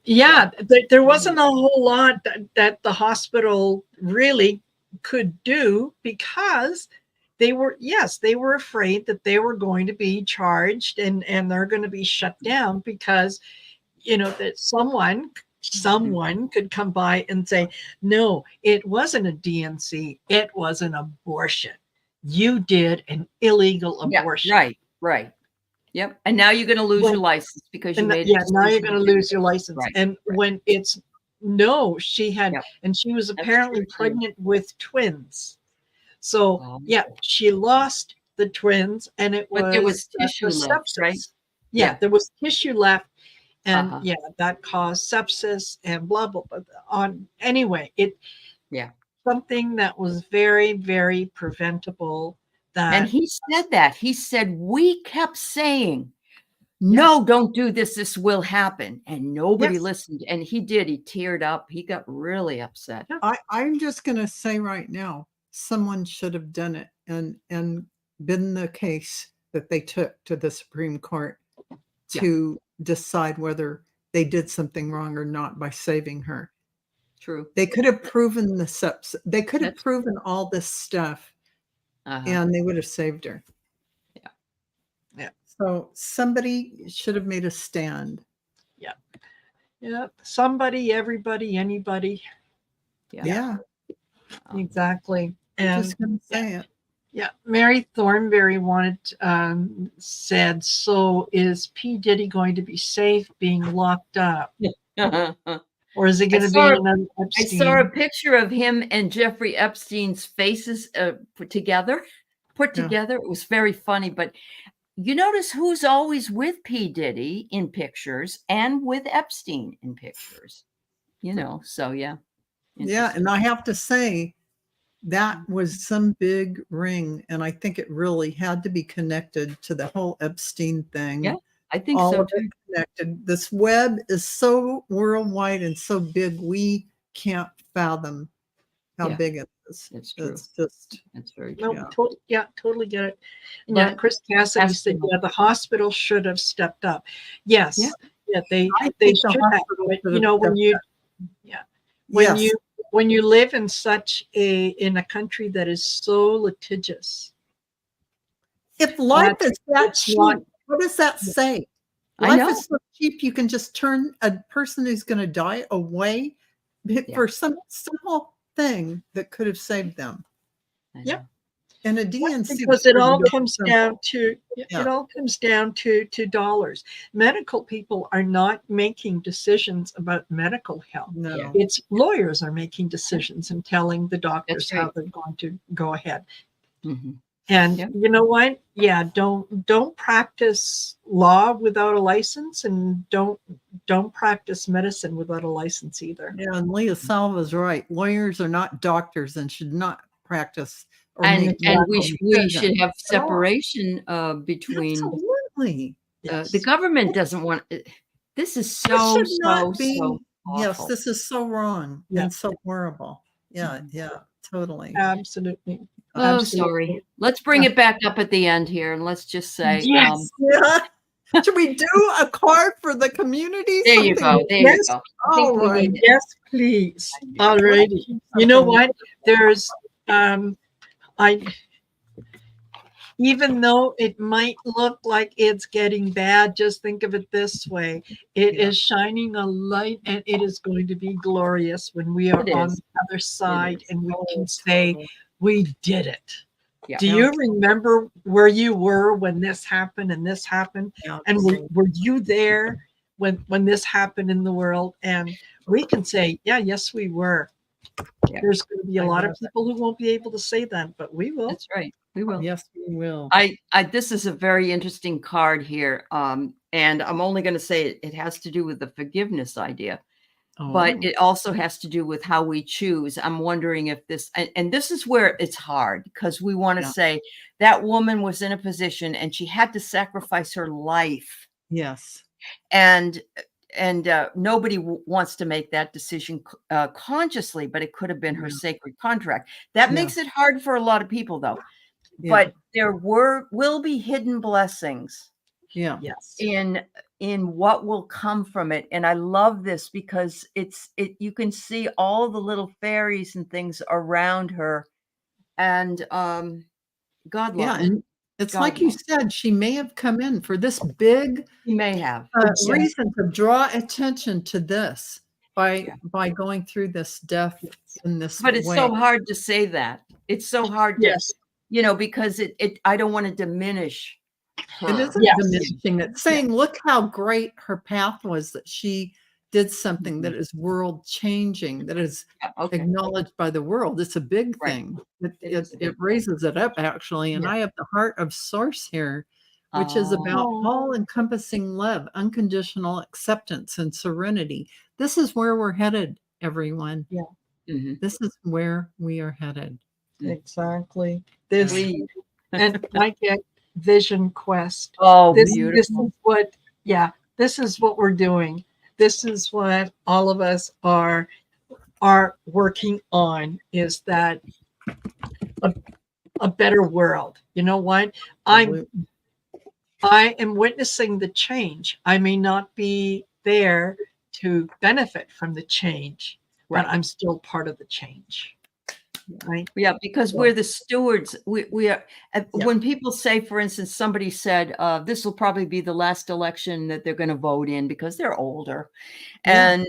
There wasn't a whole lot that the hospital really could do because they were afraid that they were going to be charged and they're going to be shut down because, that someone could come by and say, no, it wasn't a D&C, it was an abortion. You did an illegal abortion. Right. Yep. And now you're going to lose your license because you made it. Now you're going to lose your license. Right. When it's she had, and she was apparently pregnant with twins. So she lost the twins, and there was tissue left, right? There was tissue left, and that caused sepsis and blah blah blah. Anyway, something that was very, very preventable. And he said that. He said, we kept saying, no, don't do this. This will happen. And nobody listened. And he did. He teared up. He got really upset. I'm just going to say right now, someone should have done it and been the case that they took to the Supreme Court to decide whether they did something wrong or not by saving her. True. They could have proven the sepsis. They could have proven all this stuff. And they would have saved her. Yeah. So somebody should have made a stand. Yeah. Somebody, everybody, anybody. Yeah. Exactly. I'm just going to say it. Yeah. Mary Thornberry said, so is P. Diddy going to be safe being locked up? Or is it going to be another Epstein? I saw a picture of him and Jeffrey Epstein's faces put together. It was very funny, but you notice who's always with P. Diddy in pictures and with Epstein in pictures, you know, so yeah. Yeah, and I have to say, that was some big ring, and I think it really had to be connected to the whole Epstein thing. Yeah, I think All so of it too. connected. This web is so worldwide and so big, we can't fathom how big it is. That's true. It's just, That's very true. No, totally get it. And But yeah, Chris Cassidy said, yeah, the hospital should have stepped up. Yes, they I they think the should have. hospital But should you have know, when stepped you up. when Yes. you live in in a country that is so litigious, If life is that it's cheap, not- what does that say? I Life know. is so cheap, you can just turn a person who's going to die away for some simple thing that could have saved them. Yep. And a DNC because it all pretty comes simple. down to it all comes down to dollars. Medical people are not making decisions about medical health. No. It's lawyers are making decisions and telling the doctors That's right. how they're going to go ahead. Mm-hmm. And you know what? Yeah, don't practice law without a license, and don't practice medicine without a license either. Yeah, and Leah Salva's right. Lawyers are not doctors and should not practice or And make we should have separation between. Absolutely. The government doesn't want it. This is so awful. Yes, this is so wrong and so horrible. Yeah, Mm-hmm. yeah, totally. Absolutely. Oh, sorry. Let's bring it back up at the end here, and let's just say, yes. Should we do a card for the community? There you go. There you go. All right. Yes, please. All righty. You know what? There's even though it might look like it's getting bad, just think of it this way. It is shining a light, and it is going to be glorious when we are on the other side and we can say, we did it. Yeah. Do you remember where you were when this happened and this happened? And were you there when this happened in the world? And we can say, yes, we were. There's going to be a lot of people who won't be able to say that, but we will. That's right. We will. Yes, we will. This is a very interesting card here. And I'm only going to say it has to do with the forgiveness idea. But it also has to do with how we choose. I'm wondering if this, and this is where it's hard, because we want to say that woman was in a position and she had to sacrifice her life. Yes. And nobody wants to make that decision consciously, but it could have been her sacred contract. That makes it hard for a lot of people, though. But there will be hidden blessings. Yeah. Yes. In what will come from it. And I love this because you can see all the little fairies and things around her. And God loves and it's God like you said, she may have come in for this big reason to draw attention to this by going through this death in this way. But it's so hard to say that. It's so hard to, because I don't want to diminish her. It isn't diminishing. It's saying, look how great her path was, that she did something that is world changing, that is acknowledged by the world. It's a big thing. It raises it up, actually. And I have the heart of source here, which is about all encompassing love, unconditional acceptance, and serenity. This is where we're headed, everyone. Yeah. Mm-hmm. This is where we are headed. Exactly. And I get Vision Quest. Beautiful. This is what we're doing. This is what all of us are working on, is that a better world. You know what? I am witnessing the change. I may not be there to benefit from the change, but I'm still part of the change. Right. Yeah, because we're the stewards. We are. When people say, for instance, somebody said, this will probably be the last election that they're going to vote in because they're older. And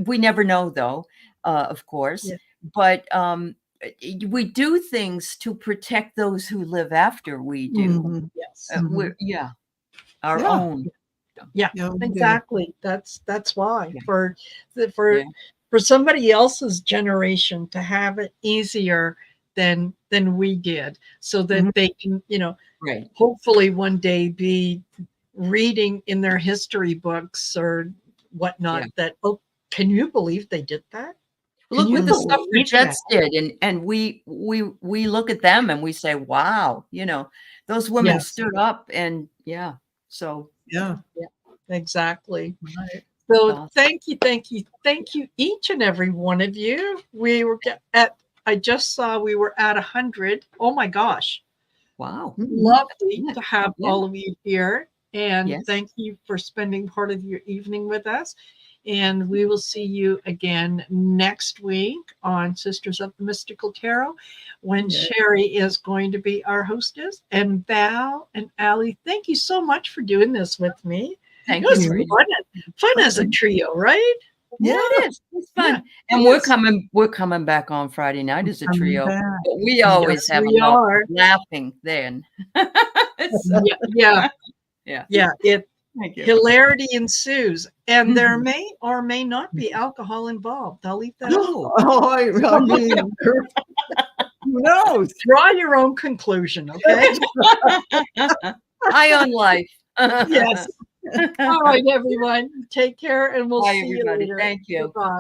we never know, though, of course. Yeah. But we do things to protect those who live after we do. Mm-hmm. Yes. We're our own. Yeah, exactly. That's why for somebody else's generation to have it easier than we did, so that they can, Right. hopefully one day be reading in their history books or whatnot that, oh, can you believe they did that? Look what the suffragettes did, and we look at them and we say, wow, those women stood up, and so exactly. Right. So awesome. thank you, each and every one of you. We were I just saw we were at 100. Oh my gosh. Wow. Lovely to have all of you here. And Yes. thank you for spending part of your evening with us. And we will see you again next week on Sisters of the Mystical Tarot, when Sherry is going to be our hostess. And Val and Allie, thank you so much for doing this with me. Thank it was you. fun as a trio, right? Yeah, it is. It's fun. And we're coming back on Friday night as a trio. But we always have a lot of laughing then. So, yeah. Thank you. Hilarity ensues, and there may or may not be alcohol involved. I'll leave that. I mean, who knows? Draw your own conclusion, okay? Eye on life. Yes. All right, everyone. Take care, and we'll see you later. Thank you. Bye.